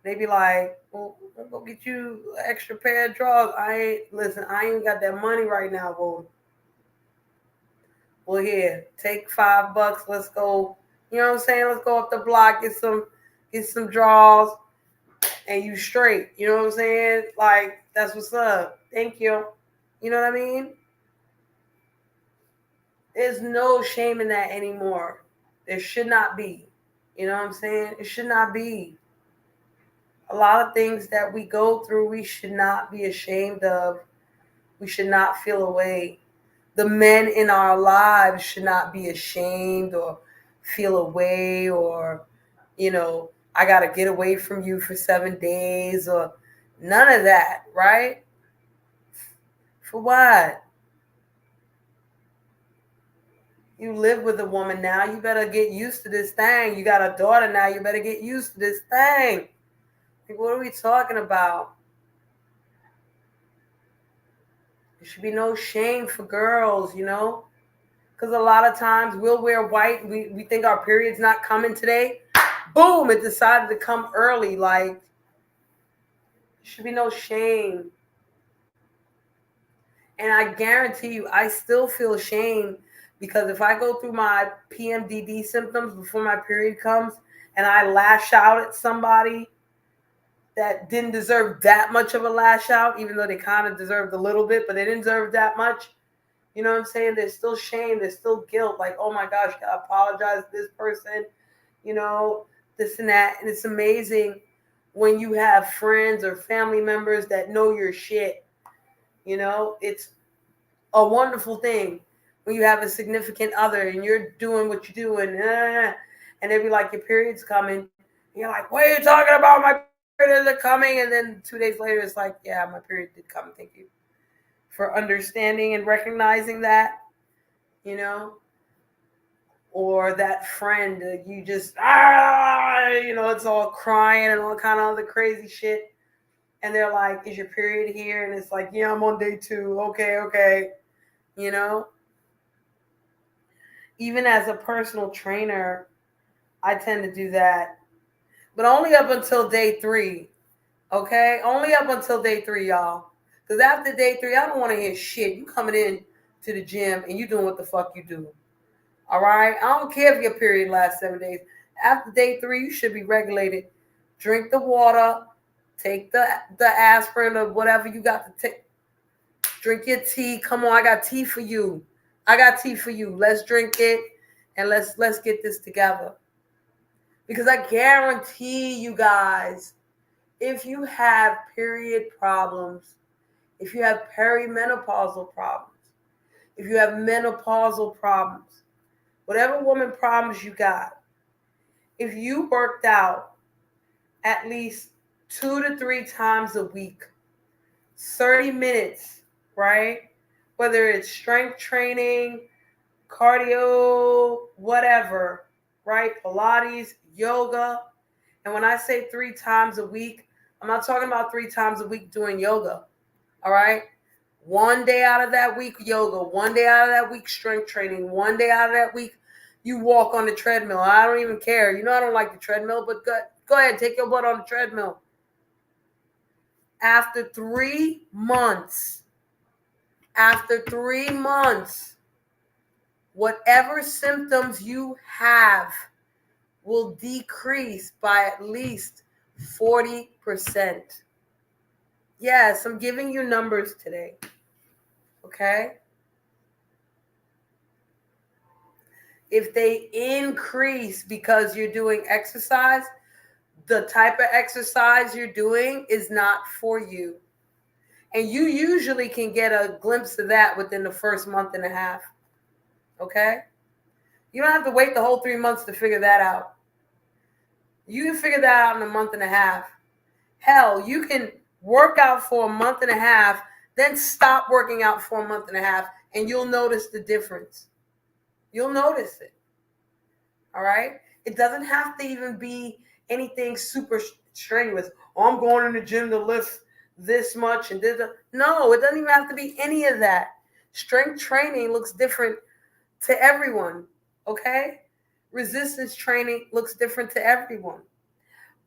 They be like, well, I'll go get you an extra pair of drawers. I ain't got that money right now, well, here, take $5. Let's go. You know what I'm saying? Let's go up the block, get some drawers, and you straight. You know what I'm saying? Like, that's what's up. Thank you. You know what I mean? There's no shame in that anymore. There should not be. You know what I'm saying? It should not be. A lot of things that we go through, we should not be ashamed of. We should not feel away. The men in our lives should not be ashamed or feel away or, I got to get away from you for 7 days or none of that, right? For what? You live with a woman now. You better get used to this thing. You got a daughter now. You better get used to this thing. Like, what are we talking about? There should be no shame for girls, Because a lot of times we'll wear white. We think our period's not coming today. Boom, it decided to come early. Like, there should be no shame. And I guarantee you, I still feel shame because if I go through my PMDD symptoms before my period comes and I lash out at somebody that didn't deserve that much of a lash out, even though they kind of deserved a little bit, but they didn't deserve that much. You know what I'm saying? There's still shame. There's still guilt. Like, oh my gosh, I apologize to this person, this and that. And it's amazing when you have friends or family members that know your shit. It's a wonderful thing when you have a significant other and you're doing what you're doing. And they be like, your period's coming. And you're like, what are you talking about? My period is coming. And then 2 days later, it's like, yeah, my period did come. Thank you for understanding and recognizing that, or that friend you just, it's all crying and all kind of other crazy shit. And they're like, is your period here? And it's like, yeah, I'm on day 2. Okay. Even as a personal trainer, I tend to do that, but only up until day 3. Okay? Only up until day 3, y'all. Because after day 3, I don't want to hear shit. You coming in to the gym and you doing what the fuck you do. All right? I don't care if your period lasts 7 days. After day 3, you should be regulated. Drink the water. Take the aspirin or whatever you got to take. Drink your tea. Come on, I got tea for you. I got tea for you. Let's drink it and let's get this together. Because I guarantee you guys, if you have period problems, if you have perimenopausal problems, if you have menopausal problems, whatever woman problems you got, if you worked out at least 2 to 3 times a week, 30 minutes, right? Whether it's strength training, cardio, whatever, right? Pilates, yoga. And when I say 3 times a week, I'm not talking about 3 times a week doing yoga. All right? One day out of that week, yoga. One day out of that week, strength training. One day out of that week, you walk on the treadmill. I don't even care. You know I don't like the treadmill, but go ahead, take your butt on the treadmill. After 3 months, whatever symptoms you have will decrease by at least 40%. Yes, I'm giving you numbers today. Okay? If they increase because you're doing exercise, the type of exercise you're doing is not for you. And you usually can get a glimpse of that within the first month and a half. Okay? You don't have to wait the whole 3 months to figure that out. You can figure that out in a month and a half. Hell, you can work out for a month and a half, then stop working out for a month and a half, and you'll notice the difference. You'll notice it. All right? It doesn't have to even be anything super strenuous. Oh, I'm going in the gym to lift this much and this. No, it doesn't even have to be any of that. Strength training looks different to everyone. Okay? Resistance training looks different to everyone.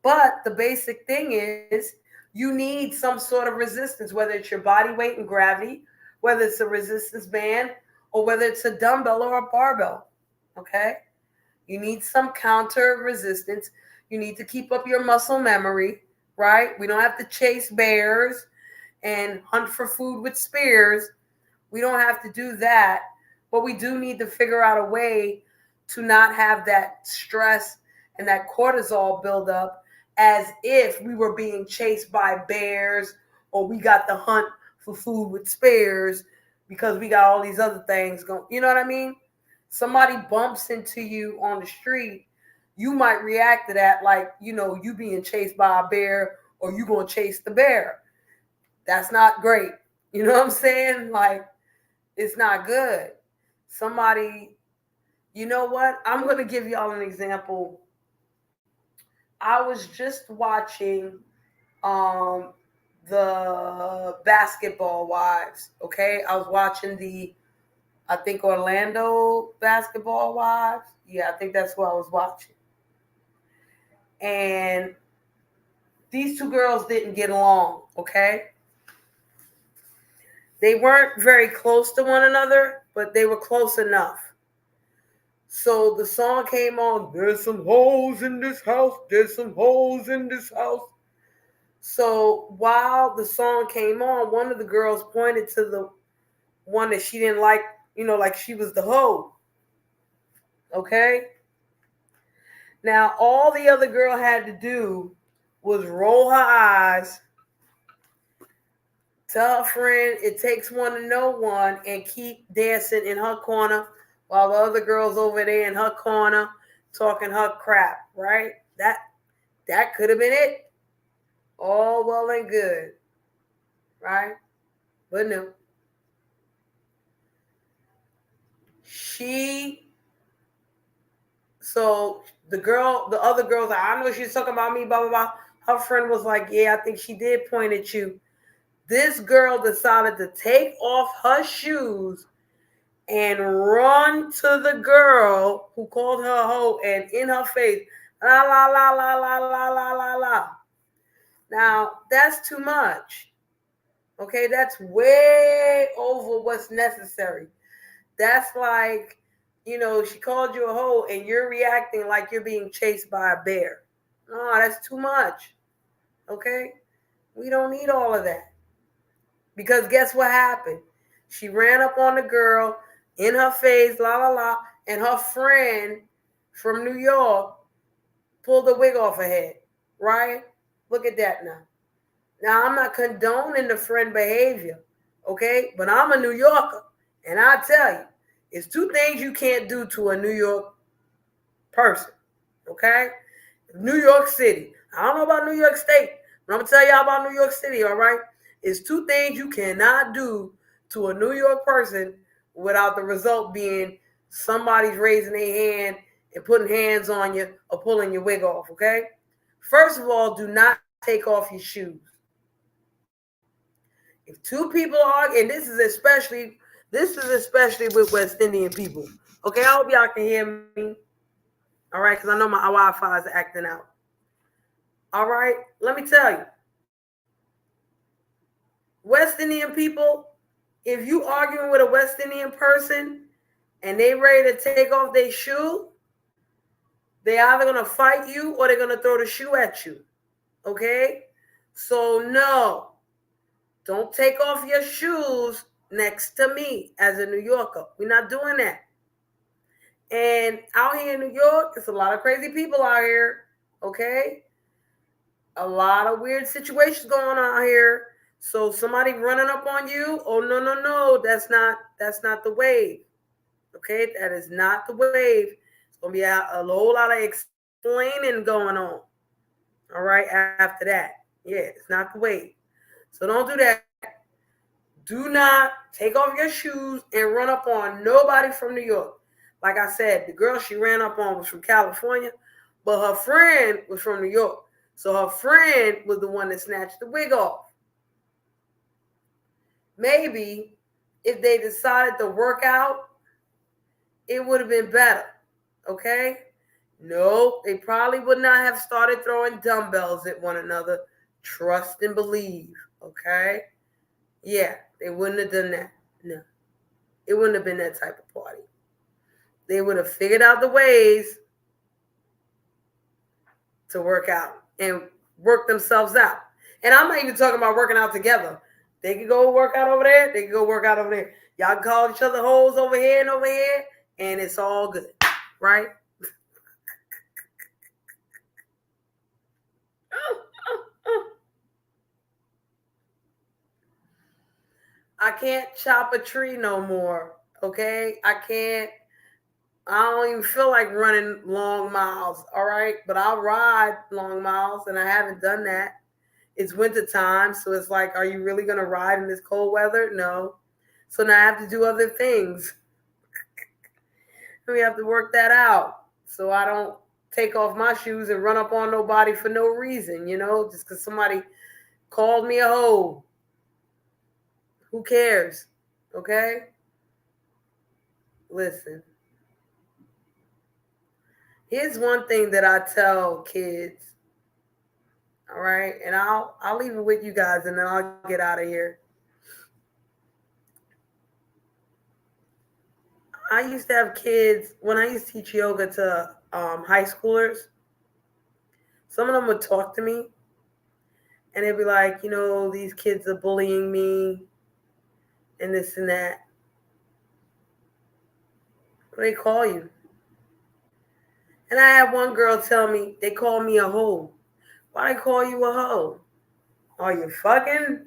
But the basic thing is you need some sort of resistance, whether it's your body weight and gravity, whether it's a resistance band, or whether it's a dumbbell or a barbell. Okay? You need some counter resistance. You need to keep up your muscle memory, right? We don't have to chase bears and hunt for food with spears. We don't have to do that. But we do need to figure out a way to not have that stress and that cortisol build up as if we were being chased by bears or we got the hunt for food with spears because we got all these other things going. You know what I mean? Somebody bumps into you on the street, you might react to that like, you being chased by a bear or you going to chase the bear. That's not great. You know what I'm saying? Like, it's not good. Somebody, you know what? I'm going to give y'all an example. I was just watching um, the Basketball Wives, okay? I was watching I think Orlando Basketball Wives. Yeah, I think that's what I was watching. And these two girls didn't get along, okay? They weren't very close to one another, but they were close enough. So the song came on, there's some holes in this house, there's some holes in this house. So while the song came on, one of the girls pointed to the one that she didn't like, like she was the hoe. Okay? Now, all the other girl had to do was roll her eyes, tell her friend it takes one to know one, and keep dancing in her corner while the other girl's over there in her corner talking her crap, right? That could have been it. All well and good, right? But no. So the other girl's like, I know she's talking about me, blah, blah, blah. Her friend was like, yeah, I think she did point at you. This girl decided to take off her shoes and run to the girl who called her hoe and in her face, la, la, la, la, la, la, la, la, la. Now, that's too much. Okay, that's way over what's necessary. That's like, she called you a hoe and you're reacting like you're being chased by a bear. No, that's too much. Okay? We don't need all of that. Because guess what happened? She ran up on the girl in her face, la la la, and her friend from New York pulled the wig off her head. Right? Look at that now. Now, I'm not condoning the friend behavior, okay? But I'm a New Yorker, and I tell you, it's two things you can't do to a New York person, okay? New York City. I don't know about New York State, but I'm going to tell y'all about New York City, all right? It's two things you cannot do to a New York person without the result being somebody's raising their hand and putting hands on you or pulling your wig off, okay? First of all, do not take off your shoes. If two people are, and this is especially with West Indian people. Okay, I hope y'all can hear me. All right, because I know my Wi-Fi is acting out. All right, let me tell you, West Indian people, if you arguing with a West Indian person and they ready to take off their shoe, they either gonna fight you or they're gonna throw the shoe at you. Okay, so no, don't take off your shoes next to me as a New Yorker. We're not doing that. And out here in New York, there's a lot of crazy people out here. Okay? A lot of weird situations going on out here. So somebody running up on you, oh no, no, no, that's not the wave. Okay? That is not the wave. It's gonna be a whole lot of explaining going on. All right, after that. Yeah, it's not the wave. So don't do that. Do not take off your shoes and run up on nobody from New York. Like I said, the girl she ran up on was from California, but her friend was from New York. So her friend was the one that snatched the wig off. Maybe if they decided to work out, it would have been better. Okay? No, they probably would not have started throwing dumbbells at one another. Trust and believe. Okay? Yeah, they wouldn't have done that. No. It wouldn't have been that type of party. They would have figured out the ways to work out and work themselves out. And I'm not even talking about working out together. They could go work out over there. They could go work out over there. Y'all can call each other hoes over here and over here, and it's all good, right? I can't chop a tree no more, okay? I don't even feel like running long miles, all right? But I'll ride long miles, and I haven't done that. It's winter time, so it's like, are you really going to ride in this cold weather? No. So now I have to do other things. We have to work that out so I don't take off my shoes and run up on nobody for no reason, just because somebody called me a hoe. Who cares? Okay? Listen. Here's one thing that I tell kids. All right? And I'll leave it with you guys and then I'll get out of here. I used to have kids when I used to teach yoga to high schoolers. Some of them would talk to me and they'd be like, these kids are bullying me and this and that. What do they call you? And I had one girl tell me they call me a hoe. Why they call you a hoe? Are you fucking?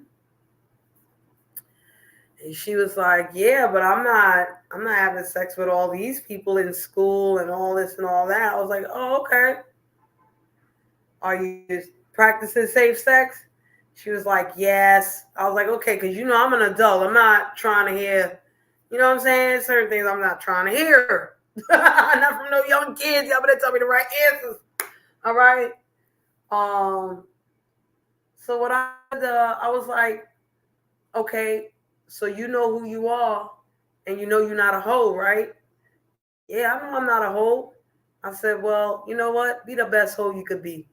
And she was like, yeah, but I'm not having sex with all these people in school and all this and all that. I was like, oh, okay. Are you just practicing safe sex? She was like, yes. I was like, okay, because I'm an adult. I'm not trying to hear, you know what I'm saying? Certain things I'm not trying to hear. Not from no young kids. Y'all better tell me the right answers. All right. So what I was like, okay, so you know who you are and you know you're not a hoe, right? Yeah, I know I'm not a hoe. I said, well, you know what? Be the best hoe you could be.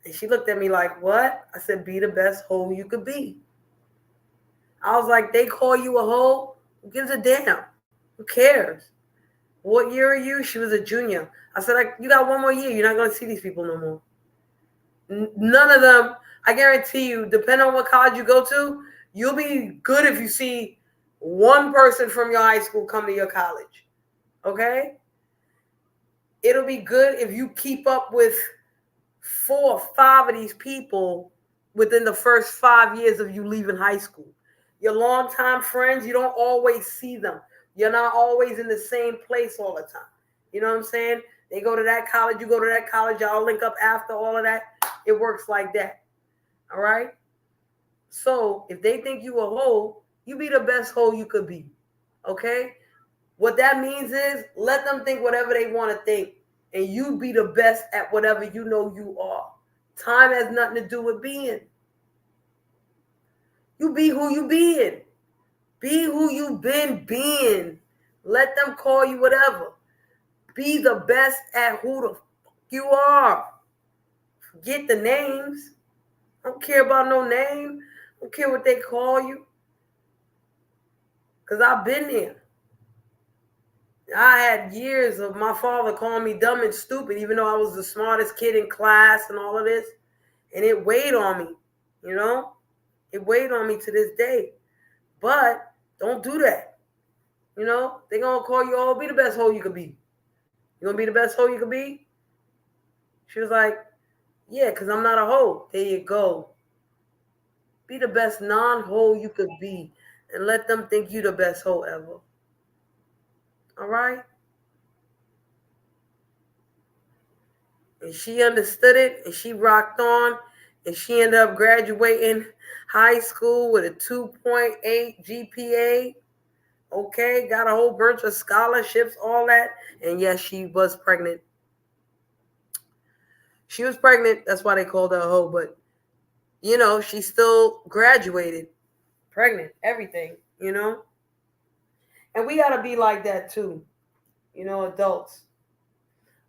And she looked at me like, what? I said, be the best hoe you could be. I was like, they call you a hoe? Who gives a damn? Who cares? What year are you? She was a junior. I said, you got one more year. You're not going to see these people no more. None of them, I guarantee you, depending on what college you go to, you'll be good if you see one person from your high school come to your college. Okay? It'll be good if you keep up with 4 or 5 of these people within the first 5 years of you leaving high school. Your longtime friends, you don't always see them. You're not always in the same place all the time. You know what I'm saying? They go to that college, you go to that college, y'all link up after all of that. It works like that. All right? So if they think you a hoe, you be the best hoe you could be. Okay? What that means is let them think whatever they want to think. And you be the best at whatever you know you are. Time has nothing to do with being. You be who you being. Be who you been being. Let them call you whatever. Be the best at who the fuck you are. Forget the names. I don't care about no name. I don't care what they call you. Because I've been there. I had years of my father calling me dumb and stupid, even though I was the smartest kid in class and all of this. And it weighed on me, you know? It weighed on me to this day. But don't do that. You know? They're going to call you, oh, be the best hoe you could be. You going to be the best hoe you could be? She was like, yeah, because I'm not a hoe. There you go. Be the best non-hoe you could be. And let them think you the best hoe ever. All right? And she understood it, and she rocked on, and she ended up graduating high school with a 2.8 GPA. Okay, got a whole bunch of scholarships, all that. And yes, she was pregnant. She was pregnant. That's why they called her a hoe. But, you know, she still graduated. Pregnant, everything, you know. And we got to be like that too, you know, adults.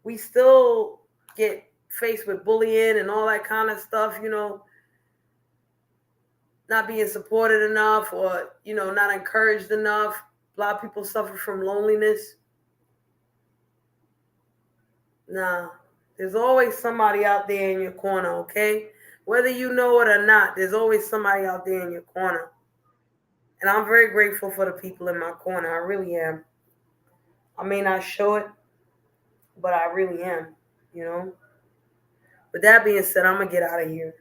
We still get faced with bullying and all that kind of stuff, you know, not being supported enough or, you know, not encouraged enough. A lot of people suffer from loneliness. Nah, there's always somebody out there in your corner, okay? Whether you know it or not, there's always somebody out there in your corner. And I'm very grateful for the people in my corner. I really am. I may not show it, but I really am, you know? With that being said, I'm going to get out of here.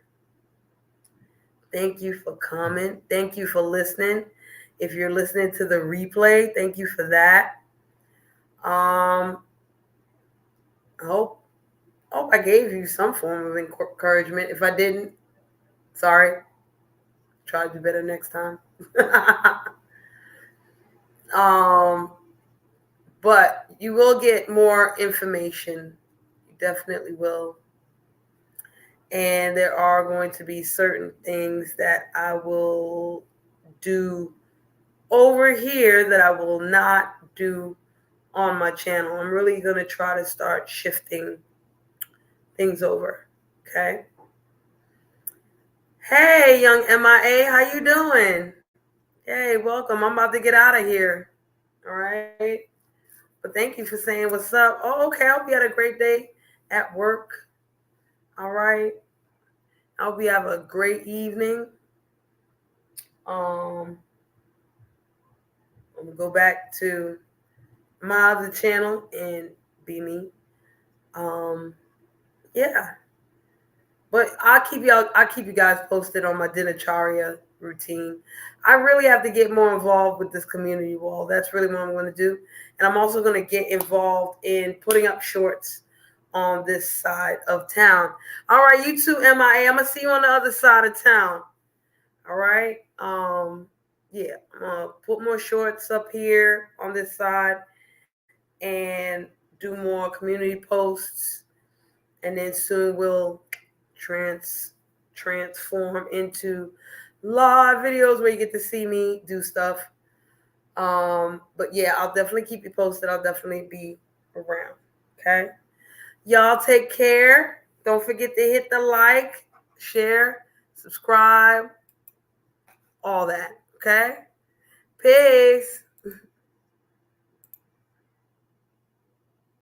Thank you for coming. Thank you for listening. If you're listening to the replay, thank you for that. I hope I gave you some form of encouragement. If I didn't, sorry. Try to do better next time. But you will get more information. You definitely will. And there are going to be certain things that I will do over here that I will not do on my channel. I'm really going to try to start shifting things over. Okay. Hey, young MIA, how you doing? Hey, welcome. I'm about to get out of here. All right. But thank you for saying what's up. Oh, okay. I hope you had a great day at work. All right. I hope you have a great evening. I'm gonna go back to my other channel and be me. Yeah. But I'll keep you guys posted on my Dinacharya routine. I really have to get more involved with this community wall. That's really what I'm going to do. And I'm also going to get involved in putting up shorts on this side of town. All right, you too, MIA. I'm going to see you on the other side of town. All right. Yeah, I'm going to put more shorts up here on this side and do more community posts. And then soon we'll transform into live videos where you get to see me do stuff. But yeah, I'll definitely keep you posted. I'll definitely be around. Okay. Y'all take care. Don't forget to hit the like, share, subscribe, all that. Okay? Peace.